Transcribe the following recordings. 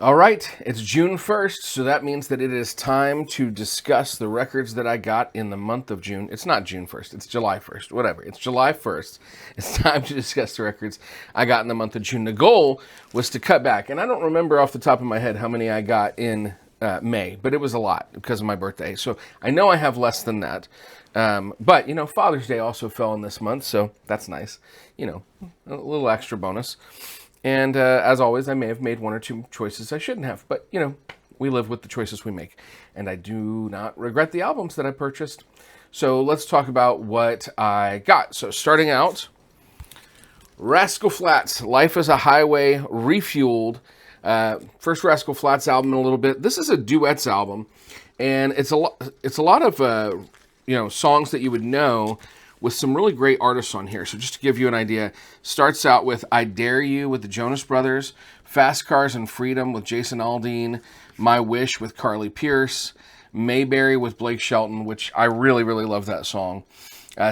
All right, it's June 1st, so that means that it is time to discuss the records that I got in the month of June. It's not June 1st, it's July 1st, whatever. It's July 1st. It's time to discuss the records I got in the month of June. The goal was to cut back, and I don't remember off the top of my head how many I got in May, but it was a lot because of my birthday. So I know I have less than that. But, Father's Day also fell in this month, so that's nice. A little extra bonus. And as always, I may have made one or two choices I shouldn't have. But, we live with the choices we make. And I do not regret the albums that I purchased. So let's talk about what I got. So starting out, Rascal Flatts, Life is a Highway, Refueled. First Rascal Flatts album in a little bit. This is a duets album. And it's a lot of, songs that you would know with some really great artists on here. So just to give you an idea, starts out with I Dare You with the Jonas Brothers, Fast Cars and Freedom with Jason Aldean, My Wish with Carly Pearce, Mayberry with Blake Shelton, which I really, really love that song,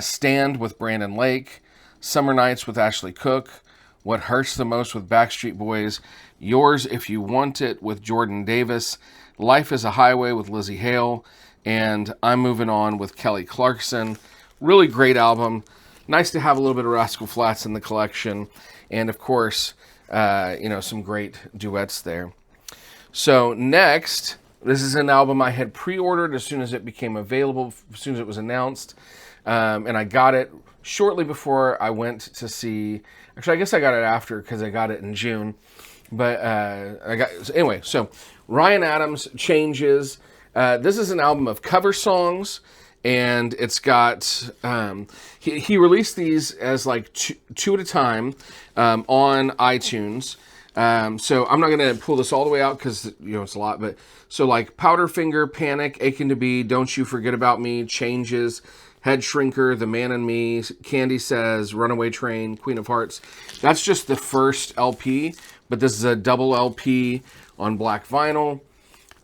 Stand with Brandon Lake, Summer Nights with Ashley Cook, What Hurts the Most with Backstreet Boys, Yours If You Want It with Jordan Davis, Life is a Highway with Lizzie Hale, and I'm Moving On with Kelly Clarkson. Really great album. Nice to have a little bit of Rascal Flatts in the collection. And of course, some great duets there. So next, this is an album I had pre-ordered as soon as it became available, as soon as it was announced. And I got it shortly before I went to see, actually I guess I got it after because I got it in June. But so Ryan Adams, Changes. This is an album of cover songs. And it's got, he released these as like two at a time on iTunes. So I'm not going to pull this all the way out because, it's a lot. But so like Powderfinger, Panic, Aching to Be, Don't You Forget About Me, Changes, Head Shrinker, The Man in Me, Candy Says, Runaway Train, Queen of Hearts. That's just the first LP, but this is a double LP on black vinyl.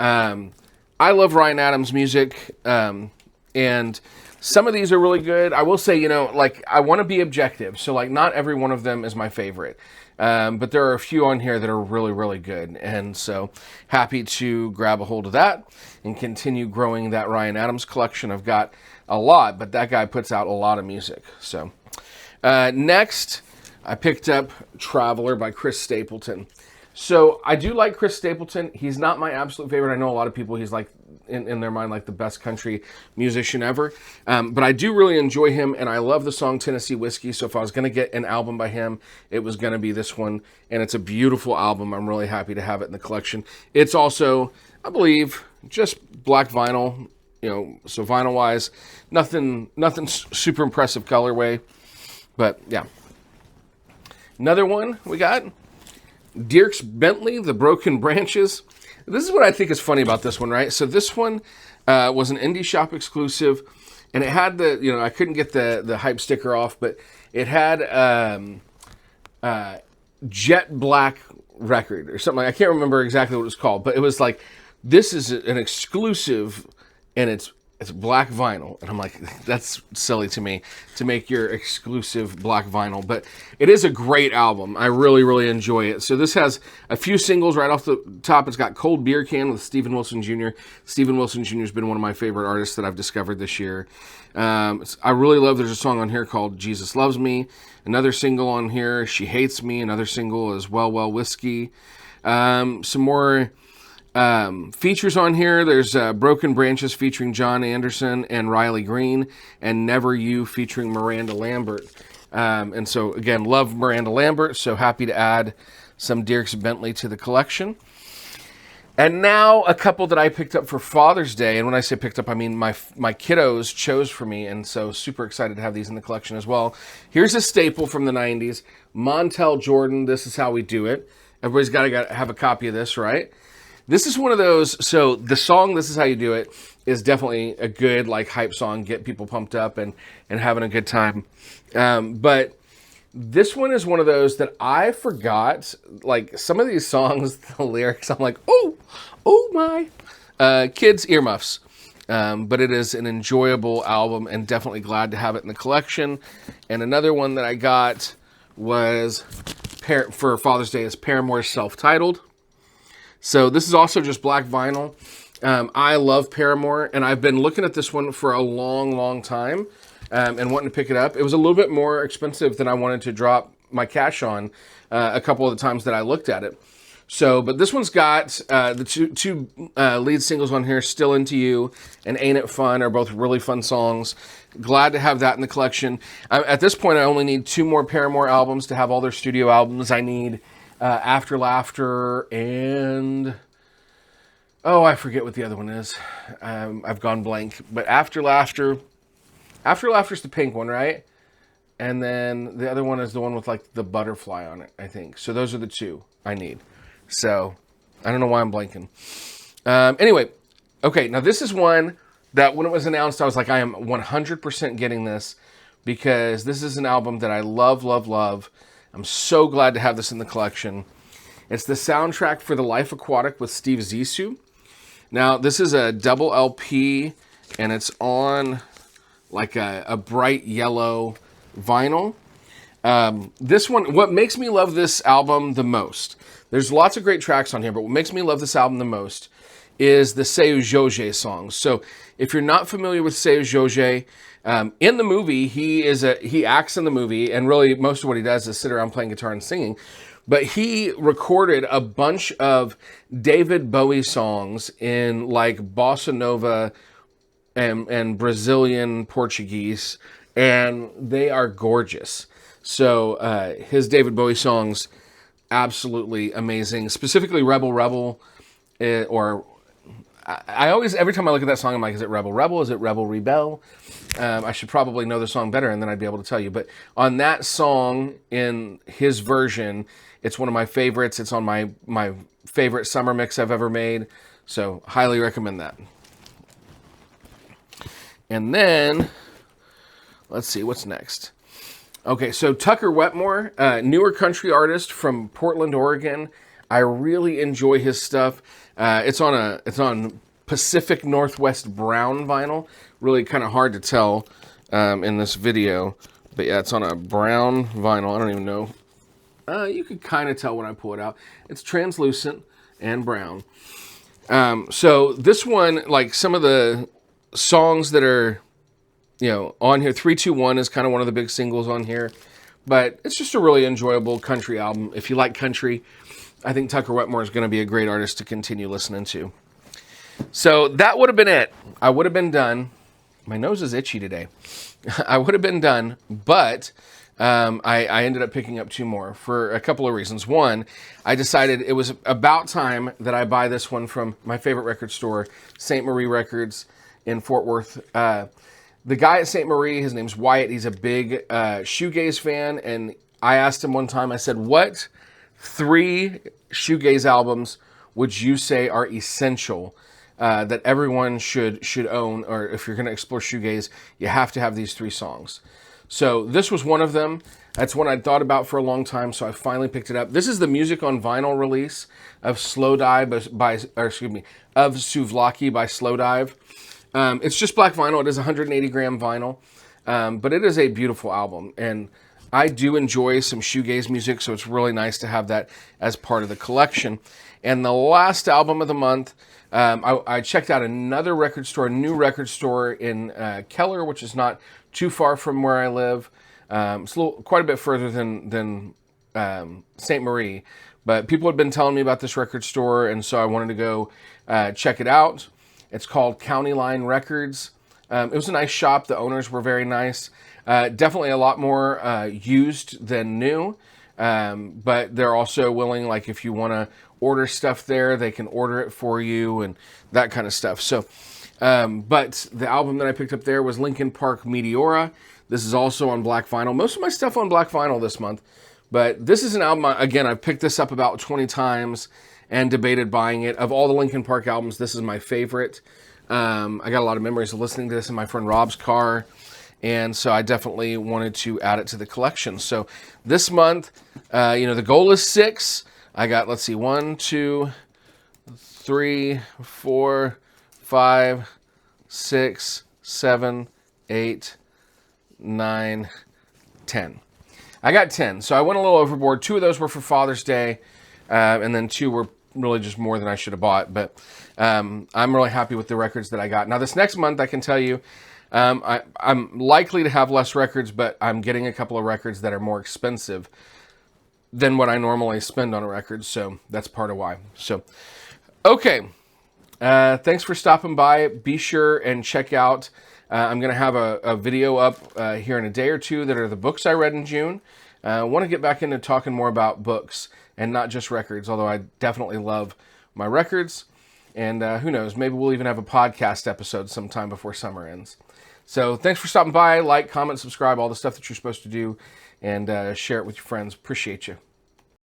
I love Ryan Adams' music. And some of these are really good. I will say, I want to be objective. So, not every one of them is my favorite. But there are a few on here that are really, really good. And so, happy to grab a hold of that and continue growing that Ryan Adams collection. I've got a lot, but that guy puts out a lot of music. So, next, I picked up Traveler by Chris Stapleton. So, I do like Chris Stapleton. He's not my absolute favorite. I know a lot of people, he's like, in their mind, like the best country musician ever. But I do really enjoy him, and I love the song Tennessee Whiskey. So if I was going to get an album by him, it was going to be this one. And it's a beautiful album. I'm really happy to have it in the collection. It's also, I believe, just black vinyl, so vinyl-wise, nothing super impressive colorway. But, yeah. Another one we got, Dierks Bentley, The Broken Branches. This is what I think is funny about this one, right? So this one was an indie shop exclusive, and it had I couldn't get the hype sticker off, but it had Jet Black record or something. I can't remember exactly what it was called, but it was like, this is an exclusive, and it's black vinyl. And I'm like, that's silly to me to make your exclusive black vinyl. But it is a great album. I really, really enjoy it. So this has a few singles right off the top. It's got Cold Beer Can with Steven Wilson Jr. Steven Wilson Jr. has been one of my favorite artists that I've discovered this year. I really love, there's a song on here called Jesus Loves Me. Another single on here, She Hates Me. Another single is Well Well Whiskey. Some more features on here. There's Broken Branches featuring John Anderson and Riley Green, and Never You featuring Miranda Lambert. And so, again, love Miranda Lambert, so happy to add some Dierks Bentley to the collection. And now a couple that I picked up for Father's Day. And when I say picked up, I mean my kiddos chose for me, and so super excited to have these in the collection as well. Here's a staple from the 90s, Montel Jordan, This Is How We Do It. Everybody's got to have a copy of this, right? This is one of those, so the song This Is How You Do It is definitely a good, hype song, get people pumped up and having a good time. But this one is one of those that I forgot, some of these songs, the lyrics, I'm like, oh my. Kids, earmuffs. But it is an enjoyable album and definitely glad to have it in the collection. And another one that I got was, for Father's Day, is Paramore's Self-Titled. So this is also just black vinyl. I love Paramore, and I've been looking at this one for a long, long time and wanting to pick it up. It was a little bit more expensive than I wanted to drop my cash on a couple of the times that I looked at it. So, but this one's got the two lead singles on here, Still Into You and Ain't It Fun, are both really fun songs. Glad to have that in the collection. At this point, I only need 2 more Paramore albums to have all their studio albums. I need After Laughter and... oh, I forget what the other one is. I've gone blank. But After Laughter's the pink one, right? And then the other one is the one with like the butterfly on it, I think. So those are the 2 I need. So I don't know why I'm blanking. Anyway, okay, now this is one that when it was announced, I was like, I am 100% getting this because this is an album that I love, love, love. I'm so glad to have this in the collection. It's the soundtrack for The Life Aquatic with Steve Zissou. Now, this is a double LP, and it's on like a bright yellow vinyl. This one, what makes me love this album the most, there's lots of great tracks on here, but what makes me love this album the most is the Seu Jorge songs. So if you're not familiar with Seu Jorge, in the movie, he acts in the movie, and really most of what he does is sit around playing guitar and singing. But he recorded a bunch of David Bowie songs in like bossa nova and Brazilian Portuguese, and they are gorgeous. So his David Bowie songs, absolutely amazing. Specifically Rebel Rebel, or I always, every time I look at that song, I'm like, is it Rebel Rebel? Is it Rebel Rebel? I should probably know the song better, and then I'd be able to tell you. But on that song, in his version, it's one of my favorites. It's on my favorite summer mix I've ever made. So highly recommend that. And then, let's see, what's next? Okay, so Tucker Wetmore, newer country artist from Portland, Oregon. I really enjoy his stuff. It's on Pacific Northwest brown vinyl. Really kind of hard to tell in this video, but yeah, it's on a brown vinyl. I don't even know. You could kind of tell when I pull it out. It's translucent and brown. So this one, like some of the songs that are, on here, 321 is kind of one of the big singles on here, but it's just a really enjoyable country album. If you like country, I think Tucker Wetmore is going to be a great artist to continue listening to. So that would have been it. I would have been done. My nose is itchy today. I would have been done, but I ended up picking up 2 more for a couple of reasons. One, I decided it was about time that I buy this one from my favorite record store, St. Marie Records in Fort Worth. The guy at St. Marie, his name's Wyatt. He's a big shoegaze fan, and I asked him one time, I said, what 3 shoegaze albums would you say are essential that everyone should own, or if you're going to explore shoegaze, you have to have these 3 songs. So this was one of them. That's one I'd thought about for a long time, so I finally picked it up. This is the music on vinyl release of Slow Dive of Souvlaki by Slow Dive. It's just black vinyl. It is 180 gram vinyl, but it is a beautiful album, and I do enjoy some shoegaze music, so it's really nice to have that as part of the collection. And the last album of the month, I checked out another record store, a new record store in Keller, which is not too far from where I live. It's quite a bit further than St. Marie, but people had been telling me about this record store, and so I wanted to go check it out. It's called County Line Records. It was a nice shop. The owners were very nice. Definitely a lot more used than new, but they're also willing, like if you want to order stuff there, they can order it for you and that kind of stuff. So, but the album that I picked up there was Linkin Park Meteora. This is also on black vinyl. Most of my stuff on black vinyl this month, but this is an album, again, I've picked this up about 20 times and debated buying it. Of all the Linkin Park albums, this is my favorite. I got a lot of memories of listening to this in my friend Rob's car, and so I definitely wanted to add it to the collection. So this month, the goal is 6. I got, let's see, 1, 2, 3, 4, 5, 6, 7, 8, 9, 10. I got 10, so I went a little overboard. 2 of those were for Father's Day, and then 2 were really just more than I should have bought. But I'm really happy with the records that I got. Now, this next month, I can tell you, I'm likely to have less records, but I'm getting a couple of records that are more expensive than what I normally spend on a record. So that's part of why. So, okay. Thanks for stopping by. Be sure and check out, I'm going to have a video up here in a day or two that are the books I read in June. I want to get back into talking more about books and not just records, although I definitely love my records. And who knows, maybe we'll even have a podcast episode sometime before summer ends. So thanks for stopping by. Like, comment, subscribe, all the stuff that you're supposed to do, and share it with your friends. Appreciate you.